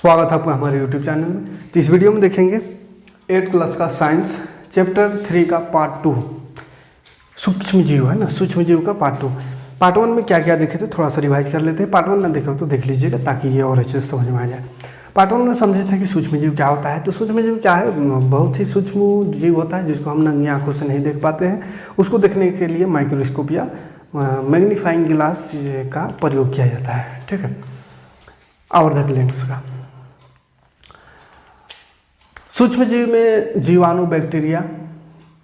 स्वागत है आपका हमारे YouTube चैनल में। तो इस वीडियो में देखेंगे 8 क्लास का साइंस चैप्टर 3 का पार्ट 2 सूक्ष्म जीव है ना, सूक्ष्म जीव का पार्ट 2। पार्ट 1 में क्या क्या देखे थे थोड़ा सा रिवाइज कर लेते हैं। पार्ट 1 ना देखे तो देख लीजिएगा ताकि ये और अच्छे से समझ में आ जाए। पार्ट 1 में समझे थे कि सूक्ष्म जीव क्या होता है। तो सूक्ष्म जीव क्या है, बहुत ही सूक्ष्म जीव होता है जिसको हम नंगी आंखों से नहीं देख पाते हैं। उसको देखने के लिए माइक्रोस्कोप या मैग्नीफाइंग ग्लास का प्रयोग किया जाता है, ठीक है, आवर्धक लेंस का। सूक्ष्म जीव में जीवाणु, बैक्टीरिया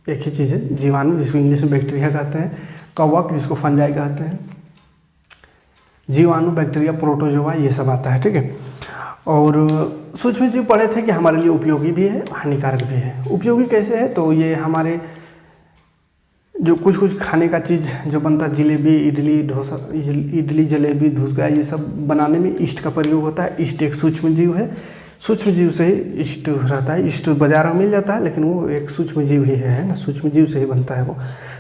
एक ही चीज़ है। जीवाणु जिसको इंग्लिश में बैक्टीरिया कहते हैं, कवक जिसको फंजाई कहते हैं, जीवाणु, बैक्टीरिया, प्रोटोजोआ, ये सब आता है, ठीक है। और सूक्ष्म जीव पढ़े थे कि हमारे लिए उपयोगी भी है, हानिकारक भी है। उपयोगी कैसे है, तो ये हमारे जो कुछ खाने का चीज़ जो बनता है, जलेबी, इडली, डोसा, इडली, जलेबी, धूसका, ये सब बनाने में ईस्ट का प्रयोग होता है। ईस्ट एक सूक्ष्म जीव है। सूक्ष्म जीव से ही ईस्ट रहता है। ईस्ट बाजार में मिल जाता है लेकिन वो एक सूक्ष्म जीव ही है ना, सूक्ष्म जीव से ही बनता है वो।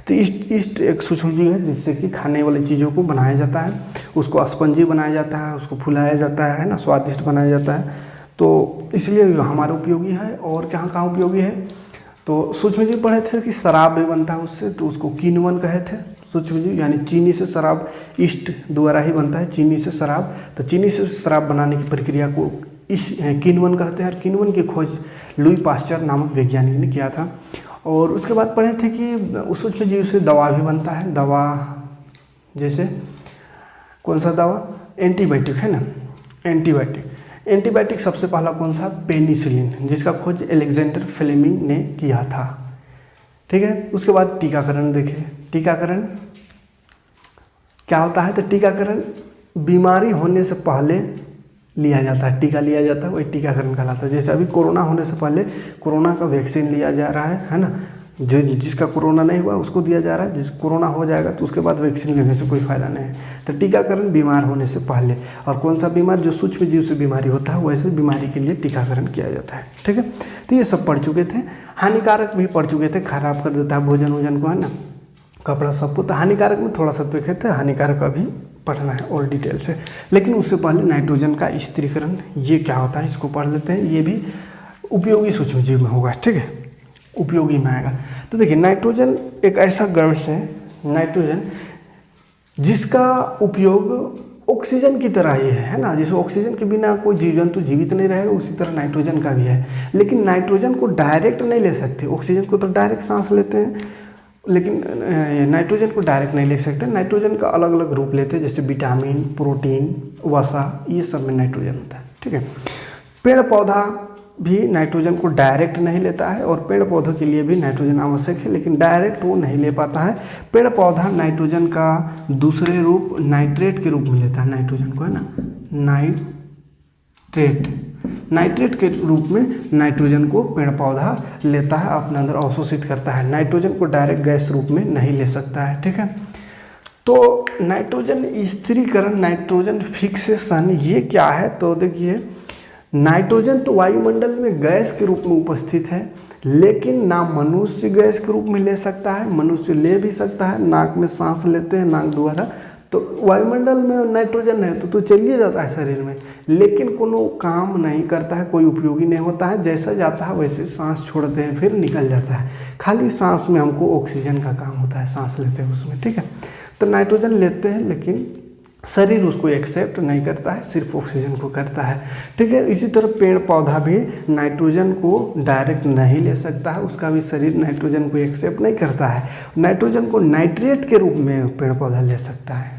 तो ईस्ट एक सूक्ष्म जीव है जिससे कि खाने वाली चीज़ों को बनाया जाता है, उसको स्पंजी बनाया जाता है, उसको फुलाया जाता है ना, स्वादिष्ट बनाया जाता है। तो इसलिए हमारा उपयोगी है। और कहाँ उपयोगी है, तो सूक्ष्म जीव पढ़े थे कि शराब भी बनता है उससे, तो उसको किण्वन कहे थे। सूक्ष्म जीव यानी चीनी से शराब ईस्ट द्वारा ही बनता है, चीनी से शराब। तो चीनी से शराब बनाने की प्रक्रिया को किण्वन कहते हैं। और किण्वन की खोज लुई पास्चर नामक वैज्ञानिक ने किया था। और उसके बाद पढ़े थे कि सूक्ष्म जीव से दवा भी बनता है। दवा जैसे कौन सा दवा, एंटीबायोटिक है ना, एंटीबायोटिक सबसे पहला कौन सा, पेनिसिलिन, जिसका खोज अलेक्जेंडर फ्लेमिंग ने किया था, ठीक है। उसके बाद टीकाकरण देखे। टीकाकरण क्या होता है, तो टीकाकरण बीमारी होने से पहले लिया जाता है, टीका लिया जाता है, वही टीकाकरण कहलाता है। जैसे अभी कोरोना होने से पहले कोरोना का वैक्सीन लिया जा रहा है ना, जो जिसका कोरोना नहीं हुआ उसको दिया जा रहा है, जिस कोरोना हो जाएगा तो उसके बाद वैक्सीन लेने से कोई फ़ायदा नहीं है। तो टीकाकरण बीमार होने से पहले, और कौन सा बीमार, जो सूक्ष्म जीव से बीमारी होता है वैसे बीमारी के लिए टीकाकरण किया जाता है, ठीक है। तो ये सब पढ़ चुके थे। हानिकारक भी पढ़ चुके थे, खराब कर देता है भोजन वोजन को, है ना, कपड़ा सबको। तो हानिकारक में थोड़ा सा देखे थे, हानिकारक अभी पढ़ना है और डिटेल से। लेकिन उससे पहले नाइट्रोजन का स्थिरीकरण ये क्या होता है इसको पढ़ लेते हैं। ये भी उपयोगी सूक्ष्म जीव में होगा, ठीक है, उपयोगी में आएगा। तो देखिए, नाइट्रोजन एक ऐसा गैस है, नाइट्रोजन जिसका उपयोग ऑक्सीजन की तरह ही है ना। जैसे ऑक्सीजन के बिना कोई जीव जंतु जीवित नहीं रहेगा, उसी तरह नाइट्रोजन का भी है। लेकिन नाइट्रोजन को डायरेक्ट नहीं ले सकते। ऑक्सीजन को तो डायरेक्ट सांस लेते हैं, लेकिन नाइट्रोजन को डायरेक्ट नहीं ले सकते। नाइट्रोजन का अलग अलग रूप लेते हैं, जैसे विटामिन, प्रोटीन, वसा, ये सब में नाइट्रोजन होता है, ठीक है। पेड़ पौधा भी नाइट्रोजन को डायरेक्ट नहीं लेता है, और पेड़ पौधों के लिए भी नाइट्रोजन आवश्यक है, लेकिन डायरेक्ट वो नहीं ले पाता है। पेड़ पौधा नाइट्रोजन का दूसरे रूप नाइट्रेट के रूप में लेता है नाइट्रोजन को, है ना, नाइट्रेट के रूप में नाइट्रोजन को पेड़ पौधा लेता है, अपने अंदर अवशोषित करता है। नाइट्रोजन को डायरेक्ट गैस रूप में नहीं ले सकता है, ठीक है। तो नाइट्रोजन स्थिरीकरण, नाइट्रोजन फिक्सेशन, ये क्या है, तो देखिए, नाइट्रोजन तो वायुमंडल में गैस के रूप में उपस्थित है, लेकिन ना मनुष्य गैस के रूप में ले सकता है, मनुष्य ले भी सकता है, नाक में सांस लेते हैं नाक द्वारा, तो वायुमंडल में नाइट्रोजन है तो चलिए जाता है शरीर में, लेकिन कोनो काम नहीं करता है, कोई उपयोगी नहीं होता है। जैसा जाता है वैसे सांस छोड़ते हैं, फिर निकल जाता है। खाली सांस में हमको ऑक्सीजन का काम होता है, सांस लेते हैं उसमें, ठीक है। तो नाइट्रोजन लेते हैं लेकिन शरीर उसको एक्सेप्ट नहीं करता है, सिर्फ ऑक्सीजन को करता है, ठीक है। इसी तरह पेड़ पौधा भी नाइट्रोजन को डायरेक्ट नहीं ले सकता है, उसका भी शरीर नाइट्रोजन को एक्सेप्ट नहीं करता है। नाइट्रोजन को नाइट्रेट के रूप में पेड़ पौधा ले सकता है,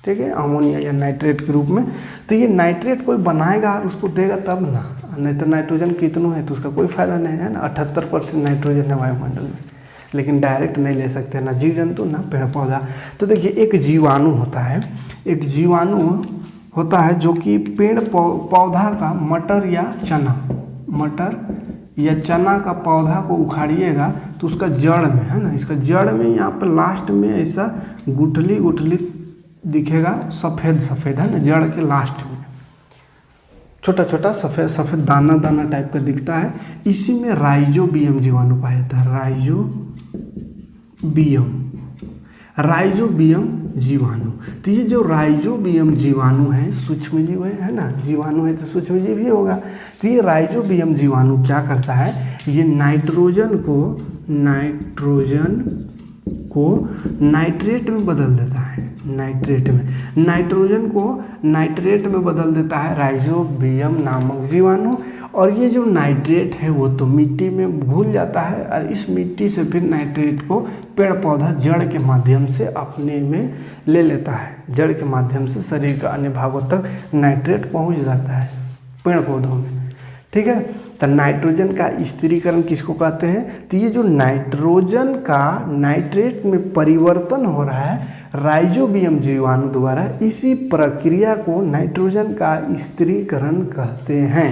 ठीक है, अमोनिया या नाइट्रेट के रूप में। तो ये नाइट्रेट कोई बनाएगा और उसको देगा तब ना, नहीं तो नाइट्रोजन कितना है तो उसका कोई फायदा नहीं है ना। 78% नाइट्रोजन है वायुमंडल में, लेकिन डायरेक्ट नहीं ले सकते, ना जीव जंतु ना पेड़ पौधा। तो देखिए, एक जीवाणु होता है, एक जीवाणु होता है जो कि पेड़ पौधा का मटर या चना का पौधा को उखाड़िएगा तो उसका जड़ में, है ना, इसका जड़ में यहाँ पर लास्ट में ऐसा गुठली दिखेगा, सफ़ेद है ना, जड़ के लास्ट में छोटा छोटा सफ़ेद दाना टाइप का दिखता है। इसी में राइजोबियम जीवाणु पाया जाता है, राइजोबियम जीवाणु। तो ये जो राइजोबियम जीवाणु है, सूक्ष्म जीव है ना, जीवाणु है तो सूक्ष्म जीव ही होगा। तो ये राइजोबियम जीवाणु क्या करता है, ये नाइट्रोजन को नाइट्रेट में बदल देता है, नाइट्रोजन को नाइट्रेट में बदल देता है राइजोबियम नामक जीवाणु। और ये जो नाइट्रेट है वो तो मिट्टी में घुल जाता है, और इस मिट्टी से फिर नाइट्रेट को पेड़ पौधा जड़ के माध्यम से अपने में ले लेता है, जड़ के माध्यम से शरीर के अन्य भागों तक नाइट्रेट पहुंच जाता है पेड़ पौधों में। ठीक है, तो नाइट्रोजन का स्थिरीकरण किसको कहते हैं, तो ये जो नाइट्रोजन का नाइट्रेट में परिवर्तन हो रहा है राइजोबियम जीवाणु द्वारा, इसी प्रक्रिया को नाइट्रोजन का स्थिरीकरण कहते हैं।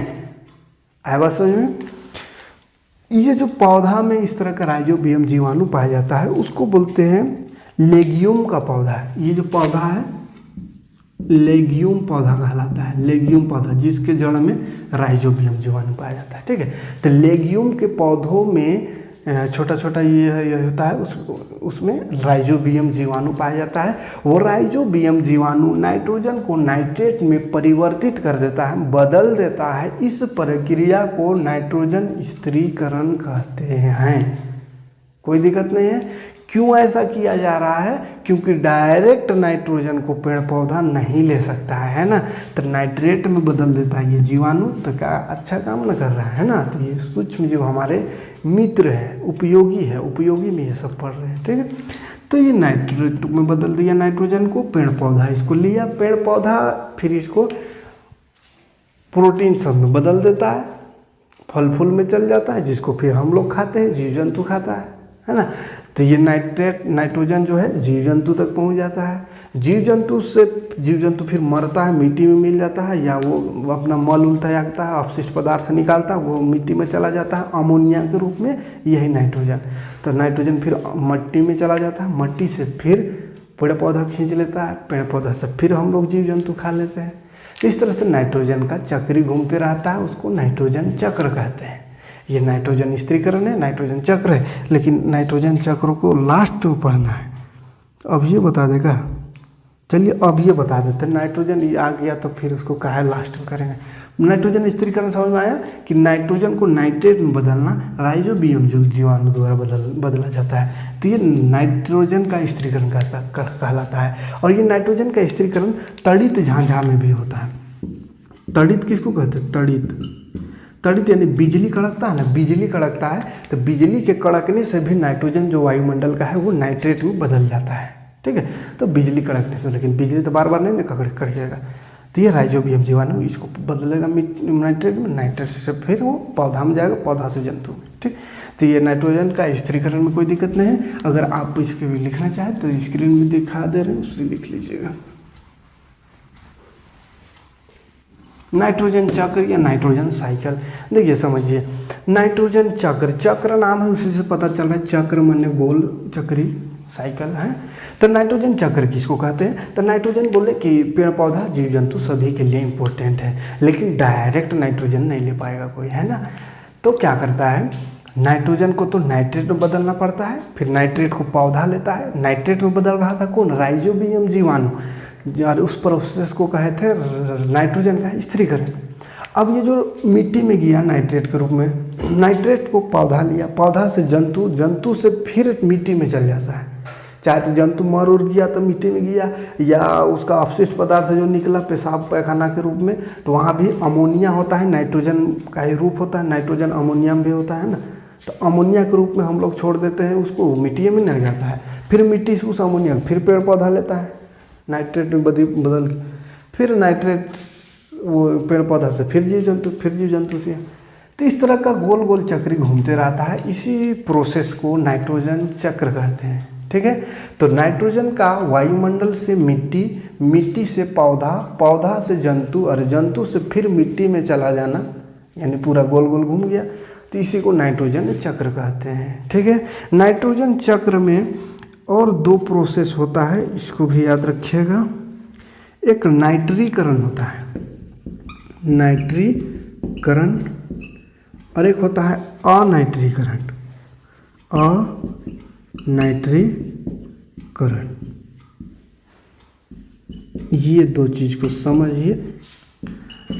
आया बात समझ में। ये जो पौधा में इस तरह का राइजोबियम जीवाणु पाया जाता है उसको बोलते हैं लेग्यूम का पौधा है। ये जो पौधा है लेग्यूम पौधा कहलाता है, लेग्यूम पौधा जिसके जड़ में राइजोबियम जीवाणु पाया जाता है। ठीक है, तो लेग्यूम के पौधों में छोटा छोटा ये होता है, उसमें राइजोबियम जीवाणु पाया जाता है। वो राइजोबियम जीवाणु नाइट्रोजन को नाइट्रेट में परिवर्तित कर देता है, बदल देता है। इस प्रक्रिया को नाइट्रोजन स्थिरीकरण कहते हैं। कोई दिक्कत नहीं है। क्यों ऐसा किया जा रहा है, क्योंकि डायरेक्ट नाइट्रोजन को पेड़ पौधा नहीं ले सकता है ना, तो नाइट्रेट में बदल देता है ये जीवाणु। तो क्या अच्छा काम न कर रहा है ना। तो ये सूक्ष्म जीव हमारे मित्र है, उपयोगी में ये सब पढ़ रहे हैं। ठीक है, तो ये नाइट्रेट में बदल दिया नाइट्रोजन को, पेड़ पौधा इसको लिया, पेड़ पौधा फिर इसको प्रोटीन सब में बदल देता है, फल फूल में चल जाता है, जिसको फिर हम लोग खाते हैं, जीव जंतु खाता है ना। तो ये नाइट्रोजन जो है जीव जंतु तक पहुंच जाता है, जीव जंतु फिर मरता है, मिट्टी में मिल जाता है, या वो अपना मल उल त्यागता है, अपशिष्ट पदार्थ निकालता है, वो मिट्टी में चला जाता है अमोनिया के रूप में, यही नाइट्रोजन। तो नाइट्रोजन फिर मट्टी में चला जाता है, मट्टी से फिर पेड़ पौधा खींच लेता है, पेड़ पौधा से फिर हम लोग जीव जंतु खा लेते हैं। इस तरह से नाइट्रोजन का चक्र घूमते रहता है, उसको नाइट्रोजन चक्र कहते हैं। ये नाइट्रोजन स्थिरीकरण है, नाइट्रोजन चक्र है, लेकिन नाइट्रोजन चक्र को लास्ट में पढ़ना है। अब ये बता देगा, चलिए अब ये बता देते हैं। नाइट्रोजन ये आ गया तो फिर उसको काहे लास्ट में करेंगे। नाइट्रोजन स्थिरीकरण समझ में आया कि नाइट्रोजन को नाइट्रेट में बदलना राइजोबियम जीवाणु द्वारा बदला जाता है। तो ये नाइट्रोजन का स्थिरीकरण कहलाता है। और ये नाइट्रोजन का स्थिरीकरण तड़ित झांझा में भी होता है। तड़ित किसको कहते हैं, तड़ित यानी बिजली कड़कता है ना, बिजली कड़कता है, तो बिजली के कड़कने से भी नाइट्रोजन जो वायुमंडल का है वो नाइट्रेट में बदल जाता है। ठीक है, तो बिजली कड़कने से, लेकिन बिजली तो बार बार नहीं ना कड़केगा। तो ये राइजोबियम जीवाणु इसको बदलेगा नाइट्रेट में, नाइट्रेट से फिर वो पौधा में जाएगा, पौधा से जंतु में। ठीक, तो ये नाइट्रोजन का स्थिरीकरण में कोई दिक्कत नहीं है। अगर आप इसके भी लिखना चाहें तो स्क्रीन में दिखा दे रहे हैं, उससे लिख लीजिएगा। नाइट्रोजन चक्र या नाइट्रोजन साइकिल, देखिए समझिए, नाइट्रोजन चक्र नाम है, उसी से पता चल रहा है चक्र माने गोल चक्री साइकिल है। तो नाइट्रोजन चक्र किसको कहते हैं, तो नाइट्रोजन बोले कि पेड़ पौधा जीव जंतु सभी के लिए इम्पोर्टेंट है, लेकिन डायरेक्ट नाइट्रोजन नहीं ले पाएगा कोई, है ना। तो क्या करता है, नाइट्रोजन को तो नाइट्रेट में बदलना पड़ता है, फिर नाइट्रेट को पौधा लेता है। नाइट्रेट में बदल रहा था कौन, राइजोबियम जीवाणु, और उस प्रोसेस को कहे थे नाइट्रोजन का स्थिरीकरण। अब ये जो मिट्टी में गया नाइट्रेट के रूप में, नाइट्रेट को पौधा लिया, पौधा से जंतु, जंतु से फिर मिट्टी में चल जाता है। चाहे तो जंतु मर उड़ गया तो मिट्टी में गया, या उसका अपशिष्ट पदार्थ जो निकला पेशाब पैखाना के रूप में, तो वहाँ भी अमोनिया होता है, नाइट्रोजन का ही रूप होता है, नाइट्रोजन अमोनिया में भी होता है ना। तो अमोनिया के रूप में हम लोग छोड़ देते हैं उसको, मिट्टी में नहीं जाता है, फिर मिट्टी से उस अमोनिया फिर पेड़ पौधा लेता है, नाइट्रेट में बदल के, फिर नाइट्रेट वो पेड़ पौधा से फिर जीव जंतु से। तो इस तरह का गोल गोल चक्री घूमते रहता है। इसी प्रोसेस को नाइट्रोजन चक्र कहते हैं। ठीक है, तो नाइट्रोजन का वायुमंडल से मिट्टी, मिट्टी से पौधा, पौधा से जंतु, और जंतु से फिर मिट्टी में चला जाना, यानी पूरा गोल गोल घूम गया, तो इसी को नाइट्रोजन चक्र कहते हैं। ठीक है, नाइट्रोजन चक्र में और दो प्रोसेस होता है, इसको भी याद रखिएगा। एक नाइट्रीकरण होता है, नाइट्रीकरण, और एक होता है अनाइट्रीकरण, करण, ये दो चीज को समझिए।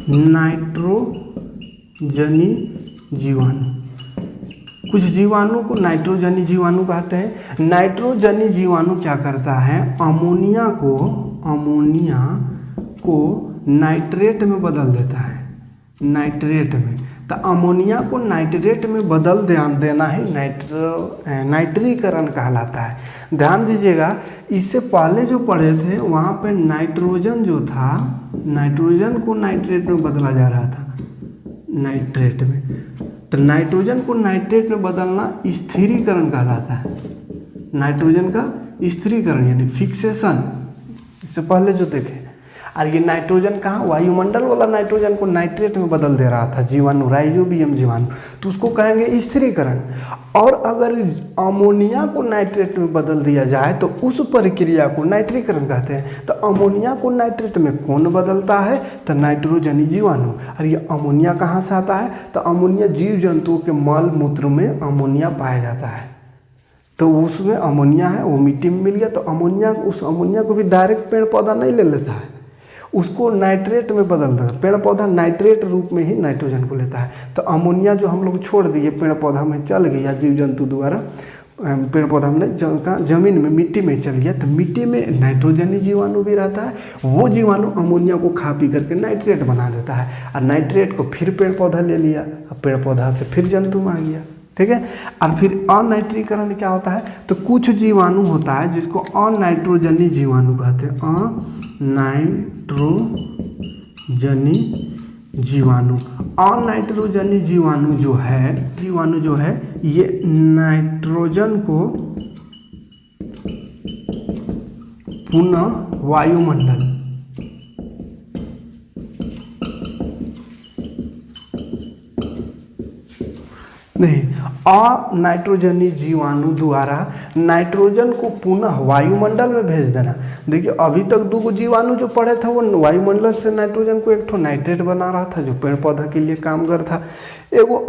नाइट्रोजनी जीवाणु, कुछ जीवाणु को नाइट्रोजनी जीवाणु कहते हैं। नाइट्रोजनी जीवाणु क्या करता है, अमोनिया को नाइट्रेट में बदल देता है, नाइट्रेट में। तो अमोनिया को नाइट्रेट में बदल देना ही नाइट्रीकरण कहलाता है। ध्यान दीजिएगा, इससे पहले जो पढ़े थे वहाँ पे नाइट्रोजन जो था, नाइट्रोजन को नाइट्रेट में बदला जा रहा था, नाइट्रेट में। तो नाइट्रोजन को नाइट्रेट में बदलना स्थिरीकरण कहलाता है, नाइट्रोजन का स्थिरीकरण यानी फिक्सेशन। इससे पहले जो देखे, और ये नाइट्रोजन कहाँ, वायुमंडल वाला नाइट्रोजन को नाइट्रेट में बदल दे रहा था जीवाणु, राइजोबियम जीवाणु, तो उसको कहेंगे स्थिरीकरण। और अगर अमोनिया को नाइट्रेट में बदल दिया जाए तो उस प्रक्रिया को नाइट्रीकरण कहते हैं। तो अमोनिया को नाइट्रेट में कौन बदलता है, तो नाइट्रोजनी जीवाणु। और ये अमोनिया कहाँ से आता है, तो अमोनिया जीव जंतुओं के मल मूत्र में अमोनिया पाया जाता है। तो उसमें अमोनिया है, वो मिट्टी में मिल गया, तो अमोनिया, उस अमोनिया को भी डायरेक्ट पेड़ पौधा नहीं ले लेता है, उसको नाइट्रेट में बदल देता है। पेड़ पौधा नाइट्रेट रूप में ही नाइट्रोजन को लेता है। तो अमोनिया जो हम लोग छोड़ दिए पेड़ पौधा में चल गया, जीव जंतु द्वारा पेड़ पौधा में जमीन में मिट्टी में चल गया, तो मिट्टी में नाइट्रोजनी जीवाणु भी रहता है। वो जीवाणु अमोनिया को खा पी करके नाइट्रेट बना देता है, और नाइट्रेट को फिर पेड़ पौधा ले लिया, और पेड़ पौधा से फिर जंतु में आ गया, ठीक है। और फिर अनाइट्रीकरण क्या होता है, तो कुछ जीवाणु होता है जिसको अनाइट्रोजनी जीवाणु कहते हैं, अनाइट्रोजनी जीवाणु। अनाइट्रोजनी जीवाणु जो है ये नाइट्रोजन को पुनः वायुमंडल नहीं, अनाइट्रोजनी जीवाणु द्वारा नाइट्रोजन को पुनः वायुमंडल में भेज देना। देखिए, अभी तक दो जीवाणु जो पड़े थे वो वायुमंडल से नाइट्रोजन को एक ठो नाइट्रेट बना रहा था जो पेड़ पौधा के लिए कामगर था। एगो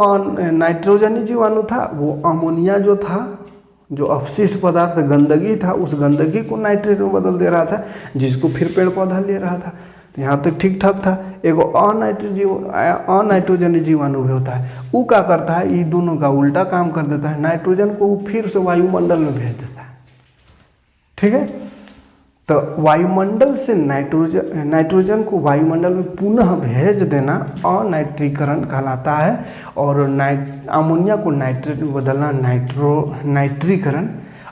नाइट्रोजनी जीवाणु था, वो अमोनिया जो था, जो अवशिष्ट पदार्थ गंदगी था, उस गंदगी को नाइट्रेट में बदल दे रहा था, जिसको फिर पेड़ पौधा ले रहा था। तो यहाँ तक ठीक ठाक था। एगो अनाइट्रोजनी जीवाणु भी होता है, वो क्या करता है, ये दोनों का उल्टा काम कर देता है, नाइट्रोजन को फिर से वायुमंडल में भेज देता है, ठीक है। तो वायुमंडल से नाइट्रोजन को वायुमंडल में पुनः भेज देना अनाइट्रीकरण कहलाता है। और अमोनिया को नाइट्रेट में बदलना नाइट्रीकरण,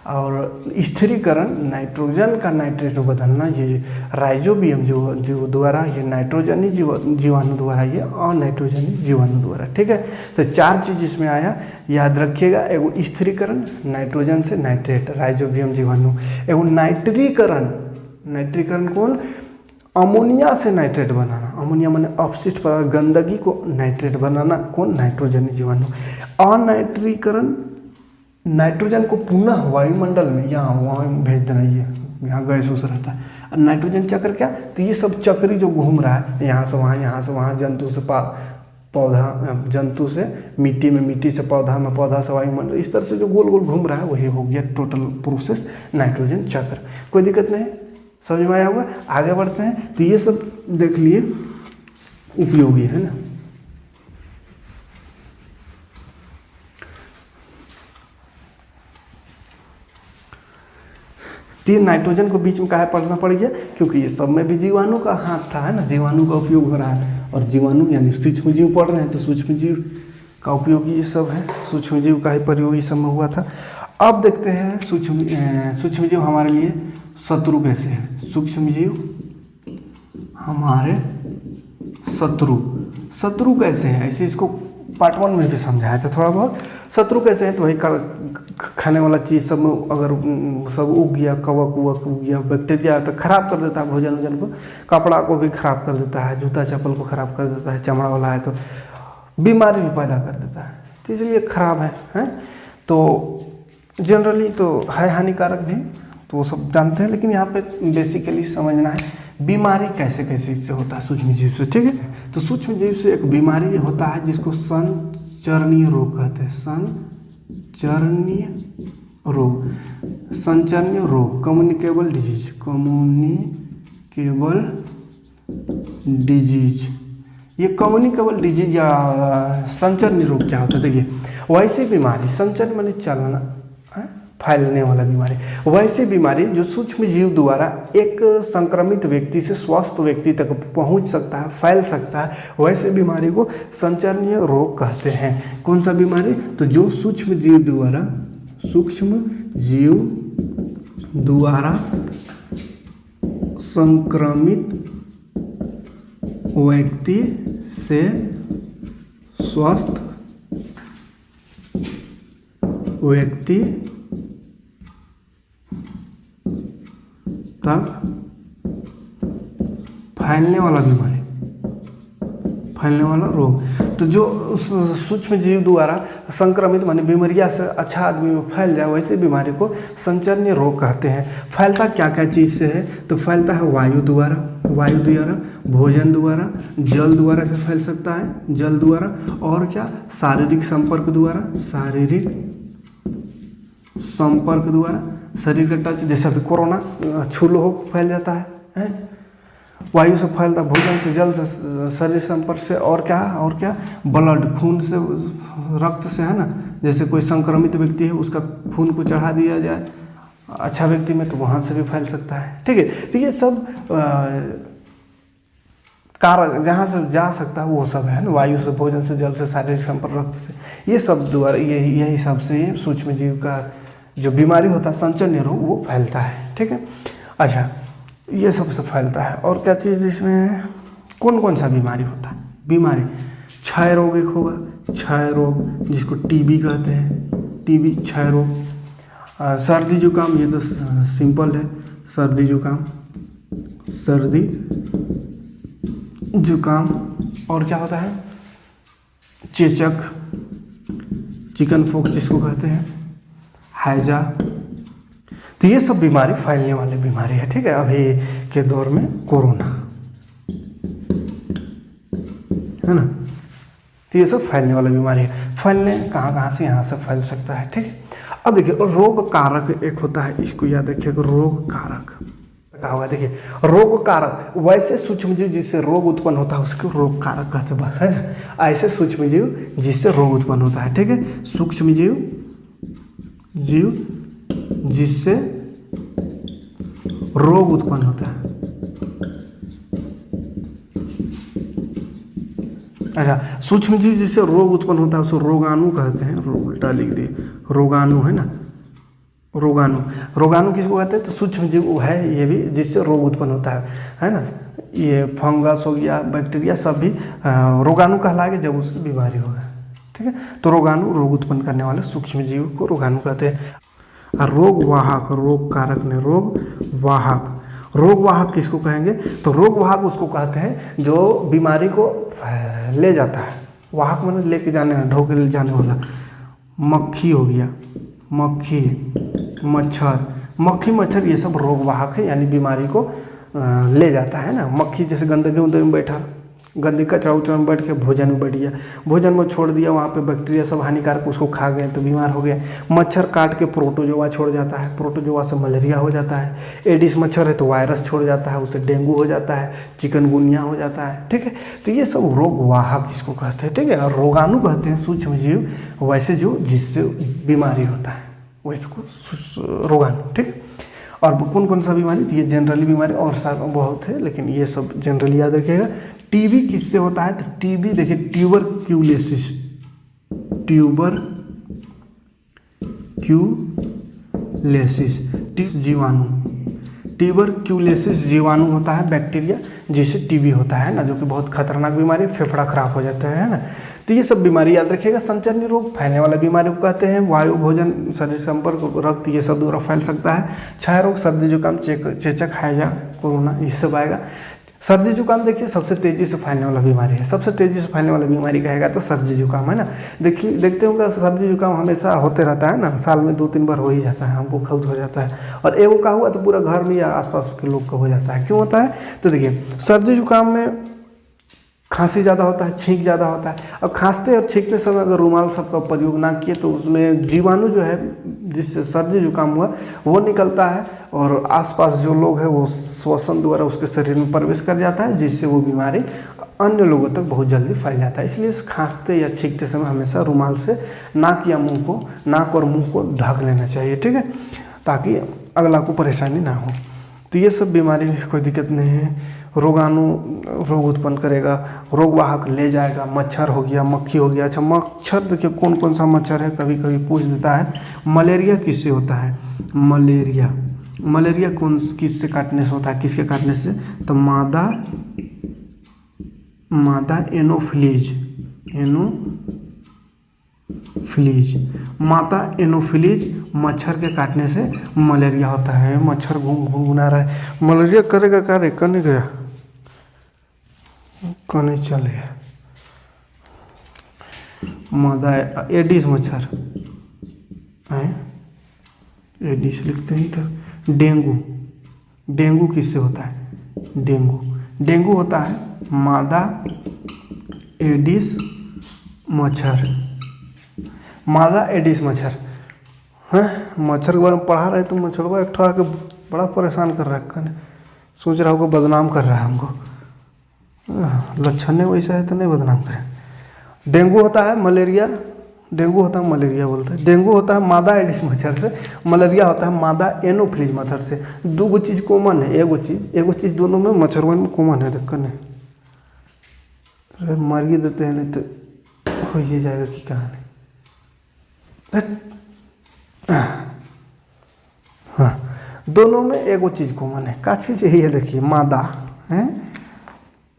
और स्थिरीकरण नाइट्रोजन का नाइट्रेट में बदलना ये राइजोबियम जो द्वारा, ये नाइट्रोजनी जीवाणु द्वारा, ये अनाइट्रोजनी जीवाणु द्वारा, ठीक है। तो चार चीज़ इसमें आया, याद रखिएगा। एगो स्थिरीकरण नाइट्रोजन से नाइट्रेट, राइजोबियम जीवाणु। एगो नाइट्रीकरण कौन, अमोनिया से नाइट्रेट बनाना, अमोनिया माने अपशिष्ट पदार्थ गंदगी को नाइट्रेट बनाना, कौन, नाइट्रोजनी जीवाणु। अनाइट्रीकरण नाइट्रोजन को पुनः वायुमंडल में वहाँ भेज देना, ये यहाँ गैस उस रहता है। और नाइट्रोजन चक्र क्या, तो ये सब चक्री जो घूम रहा है, यहाँ से वहाँ, जंतु से पौधा, जंतु से मिट्टी में, मिट्टी से पौधा में, पौधा से वायुमंडल, इस तरह से जो गोल गोल घूम रहा है वही हो गया टोटल प्रोसेस नाइट्रोजन चक्र। कोई दिक्कत नहीं, समझ में आया होगा। आगे बढ़ते हैं। तो ये सब देख लिए उपयोगी है ना। तीन नाइट्रोजन को बीच में काहे पढ़ना पड़ गया, क्योंकि ये सब में भी जीवाणु का हाथ था, है ना, जीवाणु का उपयोग हो रहा है। और जीवाणु यानी सूक्ष्म जीव पढ़ रहे हैं, तो सूक्ष्म जीव का उपयोग ये सब है, सूक्ष्म जीव का ही प्रयोग इस सब में हुआ था। अब देखते हैं सूक्ष्म जीव हमारे लिए शत्रु कैसे है। सूक्ष्म जीव हमारे शत्रु कैसे हैं, ऐसे इसको पार्ट 1 में भी समझाया था थोड़ा बहुत। शत्रु कैसे हैं, तो वही खाने वाला चीज़ सब में अगर सब उग गया, कवक उग गया, बैक्टीरिया, तो खराब कर देता है भोजन को, कपड़ा को भी खराब कर देता है, जूता चप्पल को खराब कर देता है, चमड़ा वाला है तो बीमारी भी पैदा कर देता है, तो इसलिए खराब है। तो जनरली तो है हानिकारक भी, तो वो सब जानते हैं, लेकिन यहाँ पे बेसिकली समझना है बीमारी कैसे कैसे इससे होता है सूक्ष्म जीव से, ठीक है। तो सूक्ष्म जीव से एक बीमारी होता है जिसको संचरणीय रोग कहते हैं, संचरणीय रोग, संचरणीय रोग, कम्युनिकेबल डिजीज, कम्युनिकेबल डिजीज। ये कम्युनिकेबल डिजीज या संचरणीय रोग क्या होता है? देखिए, वैसी बीमारी, संचरण माने चलना, फैलने वाला बीमारी, वैसी बीमारी जो सूक्ष्म जीव द्वारा एक संक्रमित व्यक्ति से स्वस्थ व्यक्ति तक पहुंच सकता है, फैल सकता है, वैसे बीमारी को संचरणीय रोग कहते हैं। कौन सा बीमारी? तो जो सूक्ष्म जीव द्वारा संक्रमित व्यक्ति से स्वस्थ व्यक्ति तक फैलने वाला बीमारी, फैलने वाला रोग। तो जो सूक्ष्म जीव द्वारा संक्रमित माने बीमारियां से अच्छा आदमी में फैल जाए, वैसे बीमारी को संचरणीय रोग कहते हैं। फैलता क्या क्या चीज़ से है? तो फैलता है वायु द्वारा, भोजन द्वारा, जल द्वारा भी फैल सकता है, जल द्वारा, और क्या? शारीरिक संपर्क द्वारा, शरीर का टच, जैसे अभी कोरोना छू लो हो फैल जाता है? वायु से फैलता, भोजन से, जल से, शरीर संपर्क से, और क्या? ब्लड, खून से, रक्त से, है ना। जैसे कोई संक्रमित व्यक्ति है, उसका खून को चढ़ा दिया जाए अच्छा व्यक्ति में, तो वहाँ से भी फैल सकता है। ठीक है, तो ये सब कारक जहाँ से जा सकता है वो सब है ना, वायु से, भोजन से, जल से, शारीरिक संपर्क, रक्त से, ये सब द्वारा, यही सब से ये सूक्ष्म जीव का जो बीमारी होता है संचरणीय रोग वो फैलता है। ठीक है, अच्छा, ये सबसे फैलता है। और क्या चीज़ इसमें, कौन कौन सा बीमारी होता है? बीमारी, क्षय रोग एक होगा, क्षय रोग जिसको टीबी कहते हैं, टीबी, क्षय रोग। सर्दी जुकाम, ये तो सिंपल है, सर्दी जुकाम। और क्या होता है? चेचक, चिकन पॉक्स जिसको कहते हैं, हैजा। तो ये सब बीमारी फैलने वाली बीमारी है। ठीक है, अभी के दौर में कोरोना, है ना, तो ये सब फैलने वाली बीमारी है। फैलने कहाँ से? यहाँ से फैल सकता है। ठीक है, अब देखिए, रोग कारक एक होता है, इसको याद रखिएगा, रोग कारक कहा हुआ। देखिए, रोग कारक, वैसे सूक्ष्म जीव जिससे रोग उत्पन्न होता है उसको रोग कारक कहते हैं, बस, है ना। ऐसे सूक्ष्म जीव जिससे रोग उत्पन्न होता है। ठीक है, सूक्ष्म जीव जिससे रोग उत्पन्न होता है। अच्छा, सूक्ष्म जीव जिससे रोग उत्पन्न होता है उसको रोगाणु कहते हैं। उल्टा लिख दिए, रोगाणु, है ना, रोगाणु किसको कहते हैं? तो सूक्ष्म जीव है ये भी, जिससे रोग उत्पन्न होता है ना। ये फंगस हो गया, बैक्टीरिया, सब भी रोगाणु कहलाएगा जब उससे बीमारी होगा। ठीक है, तो रोगाणु, रोग उत्पन्न करने वाले सूक्ष्म जीव को रोगाणु कहते हैं। रोग वाहक, रोग कारक ने रोग वाहक किसको कहेंगे? तो रोग वाहक उसको कहते हैं जो बीमारी को ले जाता है। वाहक माने लेके जाने, ढोके ले जाने वाला। मक्खी हो गया, मच्छर, ये सब रोग वाहक है, यानी बीमारी को ले जाता है ना। मक्खी जैसे गंदगी में बैठा, गंदगी कचरा उचरा में बैठ के भोजन में बैठ गया, भोजन में छोड़ दिया, वहाँ पे बैक्टीरिया सब हानिकारक उसको खा गए तो बीमार हो गए। मच्छर काट के प्रोटोजोआ छोड़ जाता है, प्रोटोजोआ से मलेरिया हो जाता है। एडिस मच्छर है तो वायरस छोड़ जाता है, उससे डेंगू हो जाता है, चिकनगुनिया हो जाता है। ठीक है, तो ये सब रोग वाहक इसको कहते हैं। ठीक है, और रोगाणु कहते हैं सूक्ष्म जीव वैसे जो जिससे बीमारी होता है वैसको रोगाणु। ठीक है, और कौन कौन सा बीमारी? तो ये जनरली बीमारी और सब बहुत है, लेकिन ये सब जनरली याद रखिएगा। टीबी किससे होता है? तो टीबी देखिए, ट्यूबरक्यूलोसिस जीवाणु, ट्यूबरक्यूलोसिस जीवाणु होता है, बैक्टीरिया, जिससे टीबी होता है ना, जो कि बहुत खतरनाक बीमारी, फेफड़ा खराब हो जाता है ना। तो ये सब बीमारी याद रखिएगा। संचरणीय रोग फैलने वाला बीमारी को कहते हैं। वायु, भोजन, शरीर संपर्क, रक्त, ये सब द्वारा फैल सकता है। क्षय रोग, सर्दी जुकाम, चेचक, हैजा, कोरोना, ये सब आएगा। सर्दी जुकाम देखिए सबसे तेज़ी से फैलने वाला बीमारी है, सबसे तेज़ी से फैलने वाला बीमारी कहेगा तो सर्दी जुकाम, है ना। देखते होंगे सर्दी जुकाम हमेशा होते रहता है ना, साल में 2-3 बार हो ही जाता है, हमको खुद हो जाता है, और एगो का हुआ तो पूरा घर में या आसपास के लोग का हो जाता है। क्यों होता है? तो देखिए सर्दी जुकाम में खांसी ज़्यादा होता है, छींक ज़्यादा होता है। अब खांसते और छींकते समय अगर रुमाल सबका प्रयोग ना किए तो उसमें जीवाणु जो है, जिससे सर्दी जुकाम हुआ वो निकलता है और आसपास जो लोग हैं वो श्वसन द्वारा उसके शरीर में प्रवेश कर जाता है, जिससे वो बीमारी अन्य लोगों तक बहुत जल्दी फैल जाता है। इसलिए खांसते या छींकते समय हमेशा रुमाल से नाक या मुंह को, नाक और मुंह को ढक लेना चाहिए, ठीक है, ताकि अगला को परेशानी ना हो। तो ये सब बीमारी कोई दिक्कत नहीं है। रोगाणु रोग उत्पन्न करेगा, रोग वाहक ले जाएगा, मच्छर हो गया, मक्खी हो गया। अच्छा, मच्छर देखिए कौन कौन सा मच्छर है, कभी कभी पूछ देता है। मलेरिया किससे होता है? मलेरिया कौन किससे काटने से होता है? किसके काटने से? तो मादा एनोफिलीज, मादा एनोफिलीज मच्छर के काटने से मलेरिया होता है। मच्छर घुनघुना रहा है, मलेरिया करेगा कार्य करने गया, कने चल गया। मादा एडिस मच्छर है, एडिस लिखते हैं इधर। डेंगू किससे होता है? डेंगू होता है मादा एडिस मच्छर, मादा एडिस मच्छर है। मच्छर के बारे में पढ़ा रहे तो मच्छरवा एक ठो आके बड़ा परेशान कर रहा है, सोच रहा होगा बदनाम कर रहा है हमको। लक्षण वैसा है तो नहीं बदनाम करें। डेंगू होता है मलेरिया, डेंगू होता है मलेरिया बोलते हैं। डेंगू होता है मादा एडिस मच्छर से, मलेरिया होता है मादा एनोफिलीज मच्छर से। दो गो चीज़ कॉमन है, एगो चीज़ दोनों में मच्छरवन में कॉमन है। देखकर नहीं अरे मारिए देते हैं, नहीं तो हो ही जाएगा कि कहानी। हाँ, दोनों में एगो चीज़ कॉमन है। का चीज़ यही है, देखिए मादा है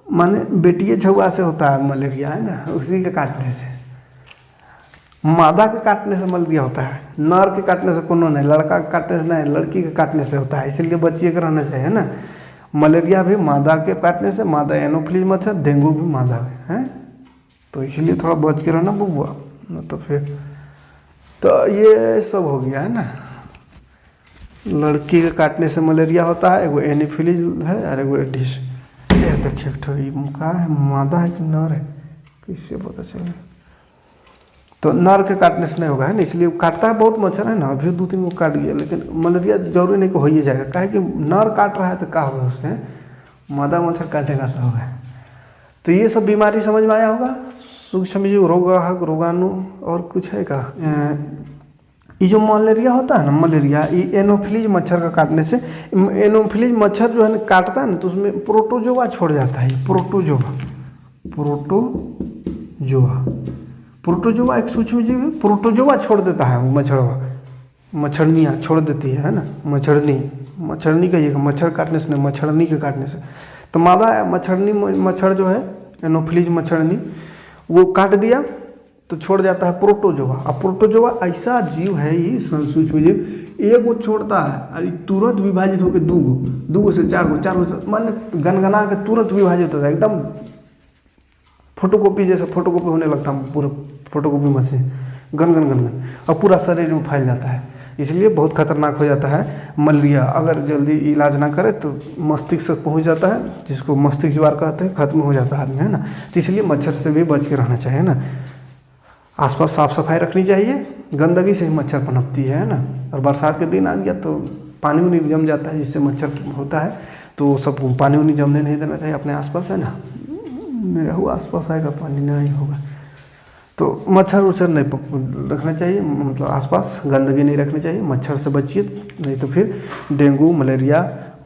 माने बेटिए छुआ से होता है मलेरिया, है ना, उसी के काटने से। मादा के काटने से मलेरिया होता है, नर के काटने से कोनो नहीं, लड़का के काटने से नहीं, लड़की के काटने से होता है। इसलिए बचिए के रहना चाहिए ना। मलेरिया भी मादा के काटने से, मादा एनोफिलीज मच्छर, डेंगू भी मादा है। तो इसलिए थोड़ा बच के रहना बबुआ, न तो फिर तो ये सब हो गया है ना। लड़की के काटने से मलेरिया होता है, एगो एनोफिलीज है और एगो एडिस। ये देखिए का है, मादा है कि नर है, किससे पता चले? तो नर के काटने से नहीं होगा, है ना। इसलिए काटता है बहुत मच्छर है ना, अभी 2-3 को काट गया, लेकिन मलेरिया जरूरी नहीं कि हो ही जाएगा। काहे कि नर काट रहा है तो क्या होगा उससे, मादा मच्छर काटेगा तो होगा। तो ये सब बीमारी समझ में आया होगा। सूक्ष्म जीव, रोगवाहक, रोगाणु और कुछ है का। ये जो मलेरिया होता है ना, मलेरिया ये एनोफिलीज मच्छर का काटने से, एनोफिलीज मच्छर जो है ना काटता है ना, तो उसमें प्रोटोजोआ छोड़ जाता है। प्रोटोजोआ एक सूक्ष्म जीव है, प्रोटोजोआ छोड़ देता है वो मच्छरनियाँ छोड़ देती है ना। मच्छरनी कहिएगा, मच्छर काटने से नहीं, मच्छरनी के काटने से। तो मादा मच्छर जो है एनोफिलीज मच्छरनी, वो काट दिया तो छोड़ जाता है प्रोटोजोआ। अब प्रोटोजोआ ऐसा जीव है, ये सूक्ष्म जीव, एगो छोड़ता है और तुरंत विभाजित होकर दूगो से चार गो से मान गनगना के तुरंत विभाजित होता है। एकदम फोटोकॉपी जैसा फोटोकॉपी होने लगता है, पूरा फोटोकॉपी मशीन गन और पूरा शरीर में फैल जाता है। इसलिए बहुत खतरनाक हो जाता है मलेरिया। अगर जल्दी इलाज ना करे तो मस्तिष्क तक पहुंच जाता है, जिसको मस्तिष्क ज्वार कहते हैं, खत्म हो जाता है आदमी, है ना। तो इसलिए मच्छर से भी बच के रहना चाहिए ना। आसपास साफ सफाई रखनी चाहिए, गंदगी से ही मच्छर पनपती है ना। और बरसात के दिन आ गया तो पानी उनी जम जाता है, जिससे मच्छर होता है। तो सब पानी उनी जमने नहीं देना चाहिए अपने आसपास, है ना। मेरा हुआ आसपास आएगा पानी नहीं होगा तो मच्छर उच्छर नहीं रखना चाहिए, मतलब आसपास गंदगी नहीं रखनी चाहिए। मच्छर से बचिए, नहीं तो फिर डेंगू, मलेरिया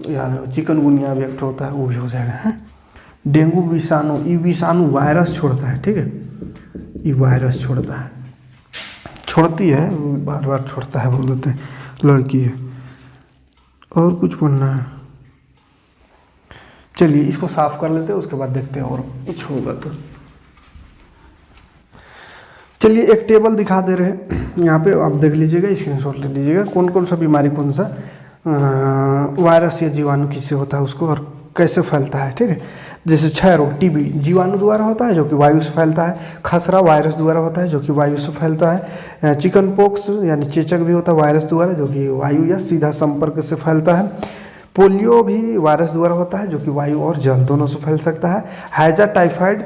या चिकनगुनिया भी एक होता है, वो भी हो जाएगा, है। डेंगू विषाणु, ये विषाणु वायरस छोड़ता है, ठीक है। ये वायरस छोड़ता है, छोड़ती है, बार बार छोड़ता है बोल देते हैं, लड़की है। और कुछ बोलना है? चलिए इसको साफ कर लेते हैं, उसके बाद देखते हैं और कुछ होगा तो। चलिए एक टेबल दिखा दे रहे हैं यहाँ पे, आप देख लीजिएगा, स्क्रीनशॉट ले लीजिएगा। कौन कौन सा बीमारी, कौन सा वायरस या जीवाणु किससे होता है उसको, और कैसे फैलता है, ठीक है। जैसे क्षय रोग, टीबी जीवाणु द्वारा होता है जो कि वायु से फैलता है। खसरा वायरस द्वारा होता है जो कि वायु से फैलता है। चिकन पॉक्स यानी चेचक भी होता है वायरस द्वारा, जो कि वायु या सीधा संपर्क से फैलता है। पोलियो भी वायरस द्वारा होता है, जो कि वायु और जल दोनों से फैल सकता है। हैजा टाइफाइड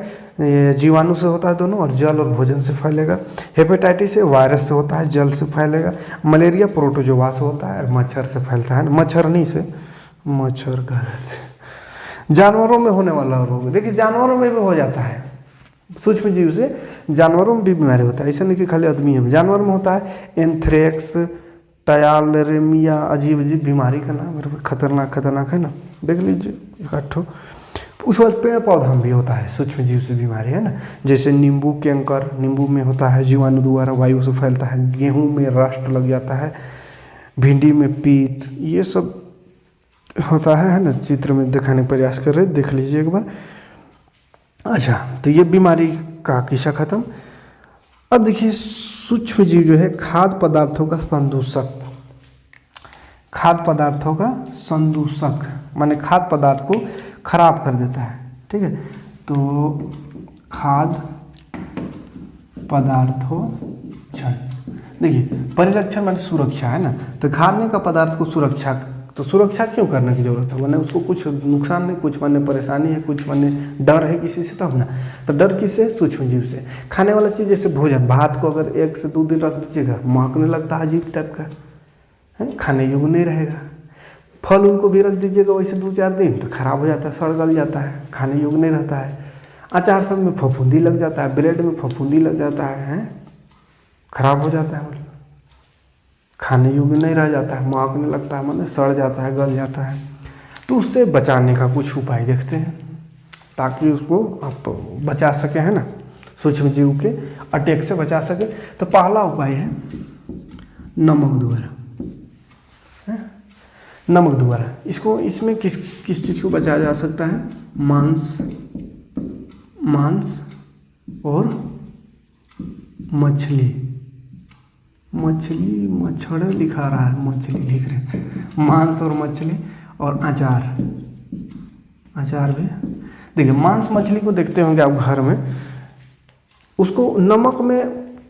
जीवाणु से होता है दोनों, और जल और भोजन से फैलेगा। हेपेटाइटिस ए वायरस से होता है, जल से फैलेगा। मलेरिया प्रोटोजोआ से होता है और मच्छर से फैलता है, मच्छरनी से, मच्छर का। जानवरों में होने वाला रोग, देखिए जानवरों में भी हो जाता है, सूक्ष्म जीव से जानवरों में भी बीमारी होता है, ऐसा नहीं कि खाली आदमी में, जानवर में होता है। एंथ्रेक्स, टायलेरिया, अजीब अजीब बीमारी का नाम, खतरनाक है ना, देख लीजिए एक आठों। उसके बाद पेड़ पौधा में भी होता है सूक्ष्म जीव से बीमारी, है ना, जैसे नींबू कैंकर, नींबू में होता है, जीवाणु द्वारा वायु से फैलता है। गेहूं में रस्ट लग जाता है, भिंडी में पीत, ये सब होता है ना, चित्र में दिखाने का प्रयास कर रहे, देख लीजिए एक बार। अच्छा, तो ये बीमारी का किस्सा खत्म। अब देखिए सूक्ष्म जीव जो है खाद्य पदार्थों का संदूषक, खाद्य पदार्थों का संदूषक माने खाद्य पदार्थ को खराब कर देता है, ठीक है। तो खाद्य पदार्थों क्षय, देखिए परिरक्षण माने सुरक्षा, है ना, तो खाने का पदार्थ को सुरक्षा, तो सुरक्षा क्यों करने की जरूरत है, वरना उसको कुछ नुकसान नहीं, कुछ माने परेशानी है, कुछ माने डर है किसी से, तब ना। तो डर किससे, सूक्ष्म जीव से। खाने वाला चीज़ जैसे भोजन, भात को अगर 1 से 2 दिन रख दीजिएगा, महकने लगता है अजीब टाइप का, है, खाने योग्य नहीं रहेगा। फल उनको भी रख दीजिएगा वैसे 2-4 दिन, तो खराब हो जाता है, सड़ गल जाता है, खाने योग्य नहीं रहता है। अचार सब में फफूंदी लग जाता है, ब्रेड में फफूंदी लग जाता है, खराब हो जाता है, मतलब खाने योग्य नहीं रह जाता है, महकने लगता है, मतलब सड़ जाता है, गल जाता है। तो उससे बचाने का कुछ उपाय देखते हैं ताकि उसको आप बचा सकें, है ना, सूक्ष्म जीव के अटैक से बचा सके। तो पहला उपाय है नमक द्वारा, नमक द्वारा। इसको, इसमें किस किस चीज़ को बचाया जा सकता है, मांस और मछली, मछली लिखा रहा है, मछली लिख रहे, मांस और मछली और अचार भी। देखिए मांस मछली को देखते होंगे आप घर में, उसको नमक में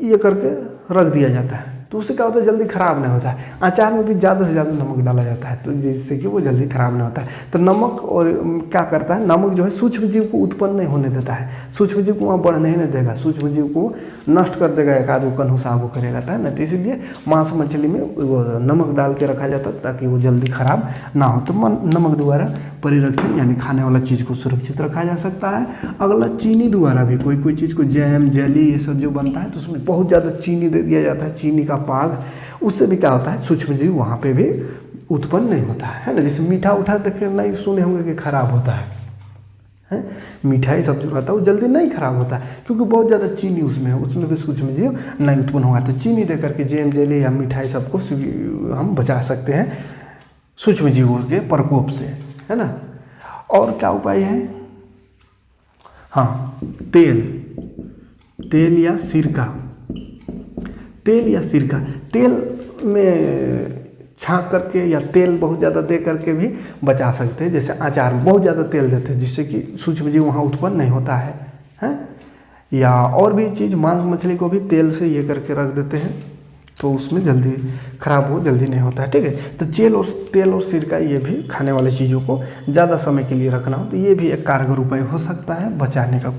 ये करके रख दिया जाता है, तो उससे क्या होता है, जल्दी ख़राब नहीं होता है। अचार में भी ज़्यादा से ज़्यादा नमक डाला जाता है, तो जिससे कि वो जल्दी ख़राब नहीं होता है। तो नमक और क्या करता है, नमक जो है सूक्ष्म जीव को उत्पन्न नहीं होने देता है, सूक्ष्म जीव को वहाँ बढ़ने ही नहीं देगा, सूक्ष्म जीव को नष्ट कर देगा, एक आध कन्हुसाब करेगा, है ना। तो इसीलिए मांस मछली में वो नमक डाल के रखा जाता है ताकि वो जल्दी ख़राब ना हो। तो नमक द्वारा परिरक्षण यानी खाने वाला चीज़ को सुरक्षित रखा जा सकता है। अगला चीनी द्वारा भी, कोई चीज़ को जैम, जेली, ये सब जो बनता है तो उसमें बहुत ज़्यादा चीनी दे दिया जाता है, चीनी का पाग, उससे भी क्या होता है, सूक्ष्म जीव वहाँ पे भी उत्पन्न नहीं होता है ना। जैसे मीठा उठा देखिए, नहीं सुने होंगे कि खराब होता है, मिठाई सब जो रहता है वो जल्दी नहीं खराब होता है, क्योंकि बहुत ज़्यादा चीनी उसमें है, उसमें भी सूक्ष्म जीव नहीं उत्पन्न होगा। तो चीनी दे करके जैम, जेली या मिठाई सबको हम बचा सकते हैं सूक्ष्म जीवों के प्रकोप से, है ना। और क्या उपाय है, हाँ, तेल या सिरका, तेल में छाँक करके या तेल बहुत ज़्यादा दे करके भी बचा सकते हैं। जैसे अचार में बहुत ज़्यादा तेल देते हैं जिससे कि सूक्ष्म जीव वहाँ उत्पन्न नहीं होता है, या और भी चीज़, मांस मछली को भी तेल से ये करके रख देते हैं तो उसमें जल्दी खराब हो जल्दी नहीं होता है, ठीक है। तो तेल और सिरका ये भी खाने वाली चीज़ों को ज़्यादा समय के लिए रखना हो तो ये भी एक कारगर उपाय हो सकता है बचाने का।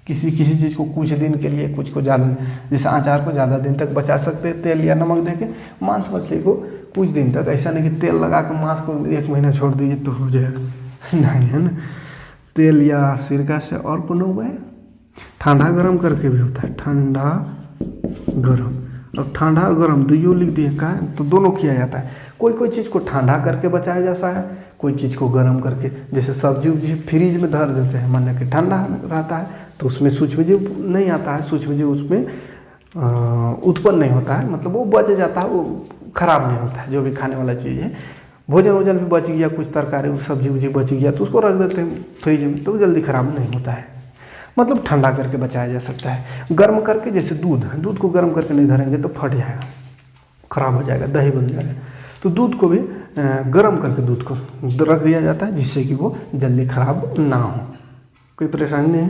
किसी चीज़ को कुछ दिन के लिए, कुछ को ज़्यादा, जैसे अचार को ज़्यादा दिन तक बचा सकते हैं तेल या नमक देके, मांस मछली को कुछ दिन तक। ऐसा नहीं कि तेल लगा कर मांस को 1 महीना छोड़ दीजिए तो हो जाएगा, नहीं, है ना। तेल या सिरका से। और कोनो उपाय ठंडा गरम करके भी होता है, ठंडा गरम। अब ठंडा और गरम दोनों लिख दिए का, तो दोनों किया जाता है। कोई चीज़ को ठंडा करके बचाया जाता है, कोई चीज़ को गर्म करके। जैसे सब्जी फ्रीज में धर देते हैं, मान के ठंडा रहता है तो उसमें सूक्ष्म जीव नहीं आता है, सूक्ष्म जीव उसमें उत्पन्न नहीं होता है, मतलब वो बच जाता है, वो खराब नहीं होता है। जो भी खाने वाला चीज़ है, भोजन भी बच गया, कुछ तरकारी सब्जी बच गया तो उसको रख देते हैं फ्रिज में, तो जल्दी खराब नहीं होता है। मतलब ठंडा करके बचाया जा सकता है। गर्म करके, जैसे दूध को गर्म करके नहीं धरेंगे तो फट जाएगा, खराब हो जाएगा, दही बन जाएगा। तो दूध को भी गर्म करके दूध को रख दिया जाता है जिससे कि वो जल्दी खराब ना हो, कोई परेशानी नहीं है।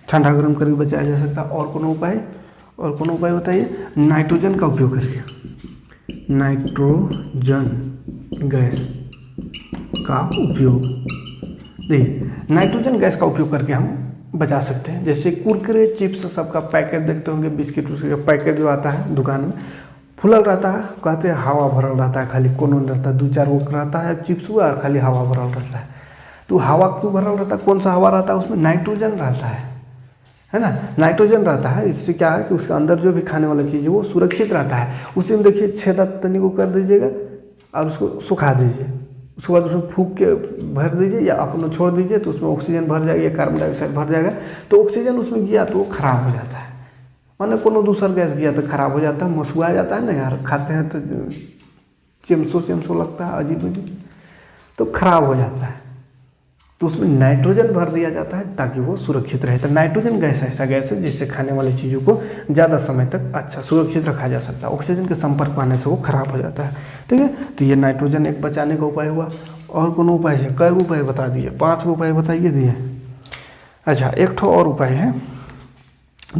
ठंडा गर्म करके बचाया जा सकता है। और कोनो उपाय बताइए, नाइट्रोजन का उपयोग करके, नाइट्रोजन गैस का उपयोग, देखिए नाइट्रोजन गैस का उपयोग करके हम बचा सकते हैं। जैसे कुरकुरे चिप्स सबका पैकेट देखते होंगे, बिस्किट उसका पैकेट जो आता है दुकान में फुलल रहता है, कहते हैं हवा भरल रहता है, खाली कोनो नहीं रहता है, 2-4 वो रहता है चिप्स हुआ, खाली हवा भरल रहता है। तो हवा क्यों भरल रहता है? कौन सा हवा रहता है? उसमें नाइट्रोजन रहता है ना, नाइट्रोजन रहता है। इससे क्या है कि उसके अंदर जो भी खाने वाला चीज़ है वो सुरक्षित रहता है। उसी में देखिए छेदा तनी को कर दीजिएगा और उसको सुखा दीजिए, उसके बाद उसमें फूंक के भर दीजिए या अपना छोड़ दीजिए, तो उसमें ऑक्सीजन भर जाएगा या कार्बन डाइऑक्साइड भर जाएगा। तो ऑक्सीजन उसमें गया तो वो खराब हो जाता है, माने कोनो दूसरा गैस गया तो खराब हो जाता है, मसुआ जाता है ना यार, खाते हैं तो चमसो लगता है अजीब अजीब, तो खराब हो जाता है। तो उसमें नाइट्रोजन भर दिया जाता है ताकि वो सुरक्षित रहे। तो नाइट्रोजन गैस ऐसा गैस है जिससे खाने वाली चीज़ों को ज़्यादा समय तक अच्छा सुरक्षित रखा जा सकता है। ऑक्सीजन के संपर्क में आने से वो खराब हो जाता है, ठीक है। तो ये नाइट्रोजन एक बचाने का उपाय हुआ। और कोनो उपाय है? कई उपाय बता दिए, 5 उपाय बताइए दिए। अच्छा, एक ठो और उपाय है,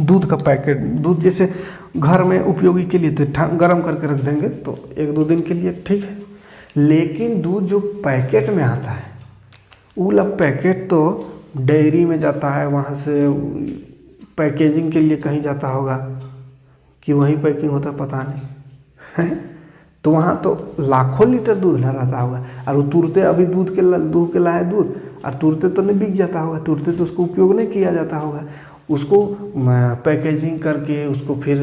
दूध का पैकेट। दूध जैसे घर में उपयोगी के लिए तो गर्म करके रख देंगे तो 1-2 दिन के लिए ठीक है, लेकिन दूध जो पैकेट में आता है वो वाला पैकेट तो डेयरी में जाता है, वहाँ से पैकेजिंग के लिए कहीं जाता होगा कि वहीं पैकिंग होता पता नहीं है, तो वहाँ तो लाखों लीटर दूध ना रहता होगा। और वो तुरते अभी दूध के लाए दूध और तुरते तो नहीं बिक जाता होगा, तुरते तो उसको उपयोग नहीं किया जाता होगा। उसको पैकेजिंग करके उसको फिर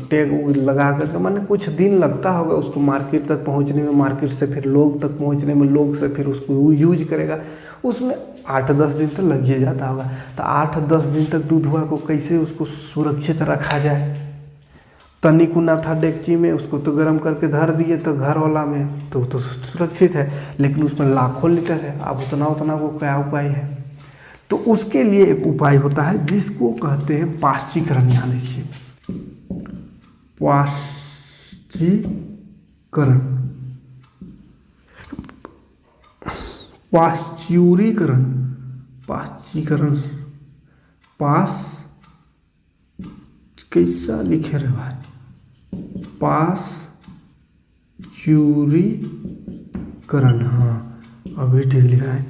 टैग लगा कर, माने कुछ दिन लगता होगा उसको मार्केट तक पहुंचने में, मार्केट से फिर लोग तक पहुंचने में, लोग से फिर उसको यूज करेगा, उसमें 8-10 दिन तक लग ही जाता होगा। तो 8-10 दिन तक दूध हुआ को कैसे उसको सुरक्षित रखा जाए? तनिक ना था डेगची में, उसको तो गर्म करके धर दिए तो घर वाला में तो सुरक्षित है, लेकिन उसमें लाखों लीटर है। अब उतना को क्या उपाय है? तो उसके लिए एक उपाय होता है जिसको कहते हैं पाश्चीकरण। यहाँ देखिए, पाश्चीकरण, पाश्चुरीकरण, पाश्चीकरण, कैसा लिखे रे भाई, पाश्चुरीकरण, हाँ अभी ठीक लिखा है,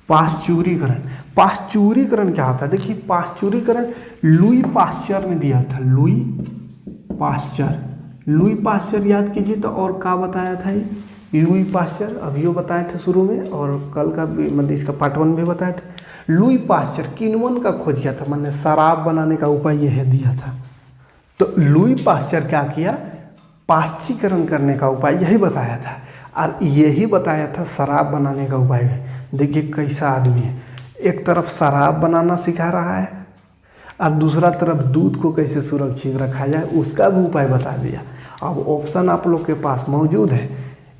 पाश्चुरीकरण। पाश्चुरीकरण क्या होता है? देखिए पाश्चुरीकरण लुई पाश्चर ने दिया था, लुई पाश्चर याद कीजिए। तो और क्या बताया था ये? लुई पाश्चर अभी वो बताए थे शुरू में, और कल का भी मतलब इसका पार्ट 1 भी बताए थे। लुई पाश्चर किण्वन का खोज किया था, मैंने शराब बनाने का उपाय यह दिया था। तो लुई पाश्चर क्या किया? पाश्चीकरण करने का उपाय यही बताया था, और यही बताया था शराब बनाने का उपाय भी। देखिए कैसा आदमी है, एक तरफ शराब बनाना सिखा रहा है और दूसरा तरफ दूध को कैसे सुरक्षित रखा जाए उसका भी उपाय बता दिया। अब ऑप्शन आप लोग के पास मौजूद है,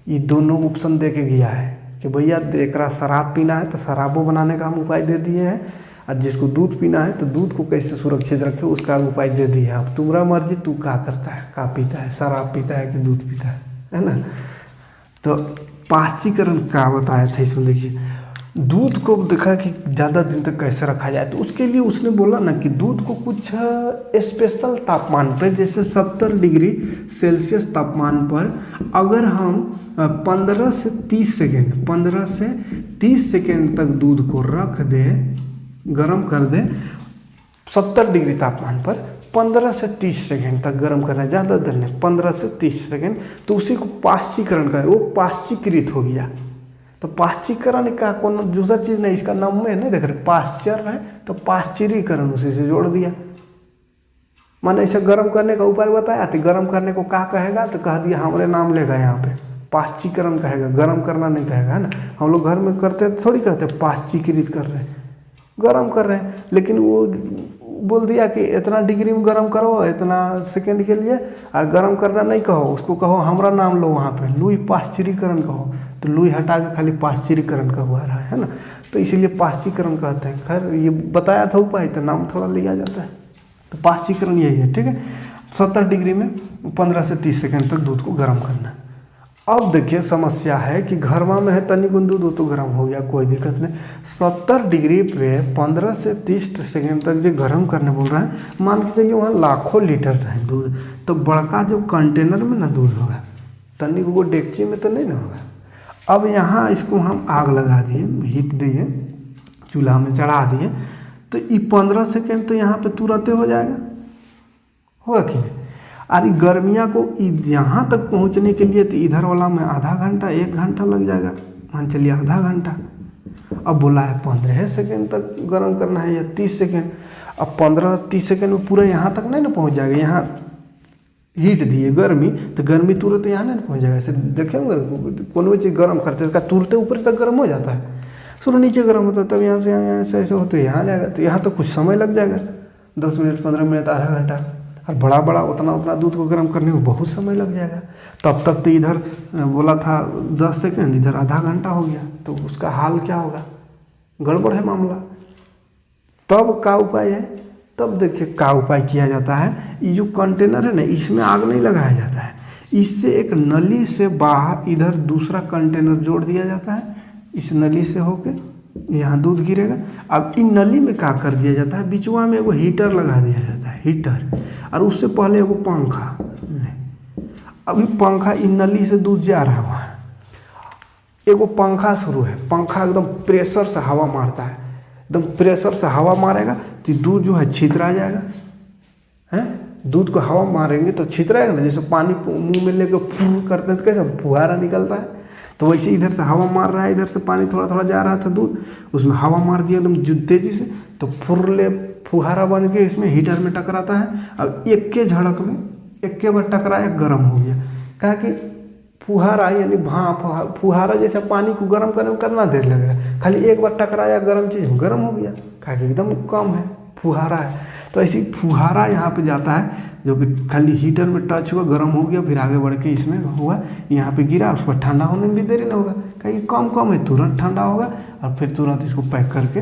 ये दोनों ऑप्शन दे के गया है कि भैया एकरा शराब पीना है तो शराबो बनाने का हम उपाय दे दिए हैं, और जिसको दूध पीना है तो दूध को कैसे सुरक्षित रखे उसका उपाय दे दिया। अब तुम्हारा मर्जी, तू क्या करता है, क्या पीता है, शराब पीता है कि दूध पीता है ना। तो पाश्चीकरण क्या बताया था इसमें? देखिए दूध को देखा कि ज़्यादा दिन तक कैसे रखा जाए, तो उसके लिए उसने बोला ना कि दूध को कुछ स्पेशल तापमान पर, जैसे 70 डिग्री सेल्सियस तापमान पर अगर हम 15 से 30 सेकेंड तक दूध को रख दें, गर्म कर दें 70 डिग्री तापमान पर 15 से 30 सेकेंड तक गर्म करना है, ज़्यादा देर नहीं, 15 से 30 सेकेंड, तो उसी को पाश्चीकरण करें, वो पाश्चीकृत हो गया। तो पाश्चीकरण का कौन दूसरा चीज़ नहीं, इसका नाम में नहीं देख रहे, पाश्चर है तो पाश्चरीकरण उसी से जोड़ दिया। मैंने इसे गर्म करने का उपाय बताया, तो गर्म करने को क्या कहेगा, तो कह दिया हमारे नाम लेगा यहाँ पे, पाश्चीकरण कहेगा, गर्म करना नहीं कहेगा, है ना। हम लोग घर में करते हैं थोड़ी कहते हैं पाश्चीकृत कर रहे हैं, गर्म कर रहे हैं, लेकिन वो बोल दिया कि इतना डिग्री में गर्म करो इतना सेकंड के लिए, और गर्म करना नहीं कहो, उसको कहो हमारा नाम लो वहाँ पे, लुई पाश्चरीकरण कहो, तो लुई हटा के खाली पाश्चरीकरण का हुआ रहा है ना, तो इसीलिए पाश्चीकरण कहते हैं। खैर ये बताया था उपाय, तो नाम थोड़ा लिया जाता है, तो पाश्चीकरण यही है, ठीक है। 70 डिग्री में 15 से 30 सेकंड तक दूध को गर्म करना। अब देखिए समस्या है कि घरवा में है तनी गुन दूध तो गर्म हो गया, कोई दिक्कत नहीं। 70 डिग्री पे 15 से 30 सेकेंड तक जो गर्म करने बोल रहा है, मान के चलिए वहाँ लाखों लीटर है दूध, तो बड़का जो कंटेनर में ना दूध होगा, तनी को डेगची में तो नहीं ना होगा। अब यहाँ इसको हम आग लगा दिए, हीट दिए, चूल्हा में चढ़ा दिए, तो ये 15 सेकेंड तो यहाँ पे तुरंत हो जाएगा, होगा कि नहीं। और गर्मिया को यहाँ तक पहुँचने के लिए तो इधर वाला में आधा घंटा 1 घंटा लग जाएगा, मान चलिए आधा घंटा। अब बोला है 15 सेकेंड तक गर्म करना है या 30 सेकेंड। अब 15-30 सेकेंड में पूरा यहाँ तक नहीं ना पहुँच जाएगा, यहाँ हीट दिए गर्मी, तो गर्मी तुरंत यहाँ नहीं पहुँच जाएगा। ऐसे देखेंगे कोनो भी चीज़ गर्म करते हैं तुरंत ऊपर तक गर्म हो जाता है, शुरू नीचे गर्म होता है, तब यहाँ से यहाँ ऐसे होते यहाँ जाएगा, तो यहाँ तो कुछ समय लग जाएगा, 10 मिनट 15 मिनट आधा घंटा। और बड़ा उतना दूध को गर्म करने में बहुत समय लग जाएगा। तब तक तो इधर बोला था 10 सेकेंड, इधर आधा घंटा हो गया, तो उसका हाल क्या होगा, गड़बड़ है मामला। तब का उपाय है, तब देखिए का उपाय किया जाता है। ये जो कंटेनर है ना, इसमें आग नहीं लगाया जाता है, इससे एक नली से बाहर इधर दूसरा कंटेनर जोड़ दिया जाता है, इस नली से होके यहाँ दूध गिरेगा। अब इन नली में क्या कर दिया जाता है, बिचवा में एगो हीटर लगा दिया जाता है, हीटर, और उससे पहले एगो पंखा। अभी पंखा इन नली से दूध जा रहा है, वहाँ एगो पंखा शुरू है, पंखा एकदम प्रेशर से हवा मारता है, एकदम प्रेशर से हवा मारेगा तो दूध जो है छितरा जाएगा, हैं। दूध को हवा मारेंगे तो छितराएगा ना, जैसे पानी मुंह में लेकर फूल करते हैं तो कैसे फुहारा निकलता है, तो वैसे इधर से हवा मार रहा है, इधर से पानी थोड़ा थोड़ा जा रहा था दूध, उसमें हवा मार दिया एकदम तेजी से, तो फुरले फुहारा बन के इसमें हीटर में टकराता है। अब एक के झड़क में एक के बार टकराया, गर्म हो गया। कहा कि फुहारा यानी भाप, फुहारा जैसा पानी को गर्म करने में कितना देर लगेगा, खाली एक बार टकराया गर्म चीज़ गर्म हो गया, कहा कि एकदम कम है, फुहारा है। तो ऐसी फुहारा यहाँ पे जाता है, जो कि खाली हीटर में टच हुआ, गर्म हो गया, फिर आगे बढ़ के इसमें हुआ, यहाँ पे गिरा, उस पर ठंडा होने में भी देरी नहीं होगा, कहीं कम है, तुरंत ठंडा होगा और फिर तुरंत इसको पैक करके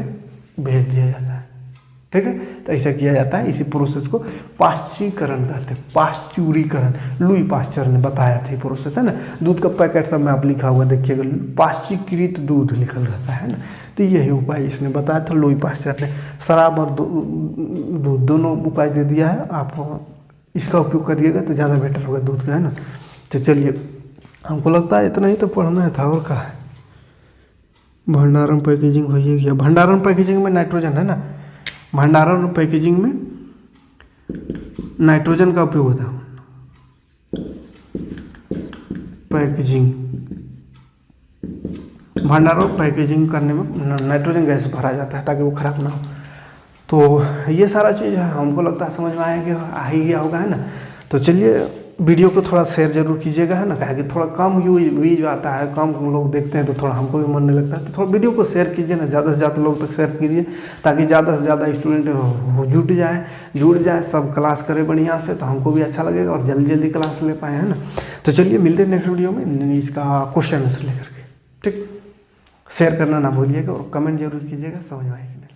भेज दिया जाता है। ठीक है, तो ऐसा किया जाता है। इसी प्रोसेस को पाश्चुरीकरण कहते हैं, पाश्चुरीकरण। लुई पाश्चर ने बताया था ये प्रोसेस, है ना। दूध का पैकेट सब में आप लिखा हुआ देखिएगा, पाश्चुरीकृत दूध लिखल रहता है ना। तो यही उपाय इसने बताया था, लुई पाश्चर ने। शराब और दूध दोनों उपाय दे दिया है, आप इसका उपयोग करिएगा तो ज़्यादा बेटर होगा दूध का, है ना। तो चलिए, हमको लगता है इतना ही तो पढ़ना था, और क्या है। भंडारण पैकेजिंग हो गया। भंडारण पैकेजिंग में नाइट्रोजन है ना, भंडारण और पैकेजिंग में नाइट्रोजन का उपयोग होता है। पैकेजिंग, भंडारण और पैकेजिंग करने में नाइट्रोजन गैस भरा जाता है ताकि वो खराब ना हो। तो ये सारा चीज़ हमको लगता है समझ में आएगा, आ ही गया होगा, है ना। तो चलिए, वीडियो को थोड़ा शेयर जरूर कीजिएगा, है ना, कि थोड़ा कम व्यूज आता है, कम लोग देखते हैं, तो थोड़ा हमको भी मन नहीं लगता है। तो थोड़ा वीडियो को शेयर कीजिए ना, ज़्यादा से ज़्यादा लोग तक शेयर कीजिए, ताकि ज़्यादा से ज़्यादा स्टूडेंट जुड़ जाए, सब क्लास करें बढ़िया से, तो हमको भी अच्छा लगेगा और जल्दी जल्दी क्लास ले पाए, है ना। तो चलिए, मिलते हैं नेक्स्ट वीडियो में इसका क्वेश्चन आंसर लेकर के। ठीक, शेयर करना ना भूलिएगा और कमेंट जरूर कीजिएगा, समझ में आएगी।